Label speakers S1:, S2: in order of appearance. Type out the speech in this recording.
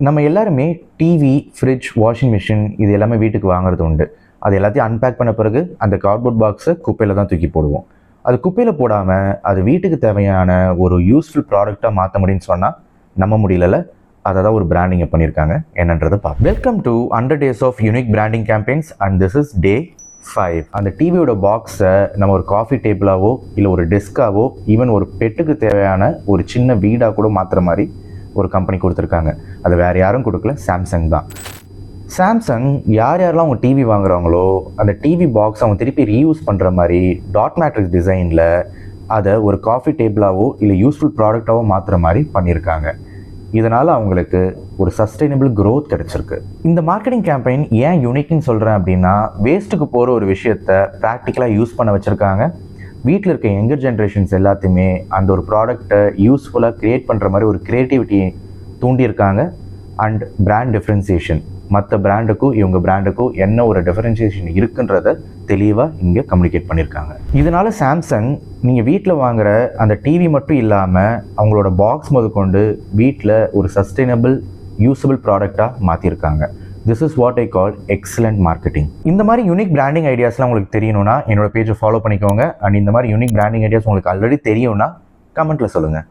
S1: நம்ம எல்லாருமே TV, fridge, washing machine இது எல்லாமே வீட்டுக்கு வாங்குறது உண்டு. அது எல்லாத்தையும் அன்பேக் பண்ண பிறகு அந்த கார்ட்போர்ட் பாக்ஸை குப்பையில் தான் தூக்கி போடுவோம். அது குப்பையில் போடாமல் அது வீட்டுக்கு தேவையான ஒரு யூஸ்ஃபுல் ப்ராடக்டாக மாற்ற முடியும்னு சொன்னால் நம்ப முடியல. அதை தான் ஒரு பிராண்டிங்கை பண்ணியிருக்காங்க. என்னன்றதை பார்ப்போம். Welcome to 100 Days of Unique Branding Campaigns and this is Day 5. அந்த டிவியோட பாக்ஸை நம்ம ஒரு காஃபி டேபிளாவோ இல்லை ஒரு டெஸ்காவோ ஈவன் ஒரு பெட்டுக்கு தேவையான ஒரு சின்ன வீடாக கூட மாற்றுற மாதிரி ஒரு கம்பெனி கொடுத்துருக்காங்க. அது வேறு யாரும் கொடுக்கல, சாம்சங் தான். சாம்சங் யாரெல்லாம் அவங்க டிவி வாங்குறாங்களோ அந்த டிவி பாக்ஸ் அவங்க திருப்பி ரீயூஸ் பண்ணுற மாதிரி டாட் மேட்ரிக்ஸ் டிசைனில் அதை ஒரு காஃபி டேபிளாவோ இல்லை யூஸ்ஃபுல் ப்ராடக்டாவோ மாற்றுற மாதிரி பண்ணியிருக்காங்க. இதனால் அவங்களுக்கு ஒரு சஸ்டைனபிள் க்ரோத் கிடச்சிருக்கு. இந்த மார்க்கெட்டிங் கேம்பெயின் ஏன் யூனிக்னு சொல்கிறேன் அப்படின்னா, வேஸ்ட்டுக்கு போகிற ஒரு விஷயத்தை ப்ராக்டிக்கலாக யூஸ் பண்ண வச்சுருக்காங்க. வீட்டில் இருக்க யங்கர் ஜென்ரேஷன்ஸ் எல்லாத்தையுமே அந்த ஒரு ப்ராடக்டை யூஸ்ஃபுல்லாக க்ரியேட் பண்ணுற மாதிரி ஒரு க்ரியேட்டிவிட்டியை தூண்டியிருக்காங்க. அண்ட் பிராண்ட் டிஃப்ரென்சியேஷன், மற்ற பிராண்டுக்கும் இவங்க பிராண்டுக்கும் என்ன ஒரு டிஃப்ரென்சியேஷன் இருக்குன்றத தெளிவாக இங்கே கம்யூனிகேட் பண்ணியிருக்காங்க. இதனால் சாம்சங் நீங்கள் வீட்டில் வாங்குகிற அந்த டிவி மட்டும் இல்லாமல் அவங்களோட பாக்ஸ் முதற்கொண்டு வீட்டில் ஒரு சஸ்டைனபிள் யூஸபிள் ப்ராடக்டாக மாற்றிருக்காங்க. This is what I call excellent marketing. இந்த மாதிரி யூனிக் பிராண்டிங் ஐடியாஸ்லாம் உங்களுக்கு தெரியணும்னா என்னோட பேஜை ஃபாலோ பண்ணிக்கோங்க. அண்ட் இந்த மாதிரி யூனிக் பிராண்டிங் ஐடியாஸ் உங்களுக்கு ஆல்ரெடி தெரியும்னா கமெண்ட்டில் சொல்லுங்கள்.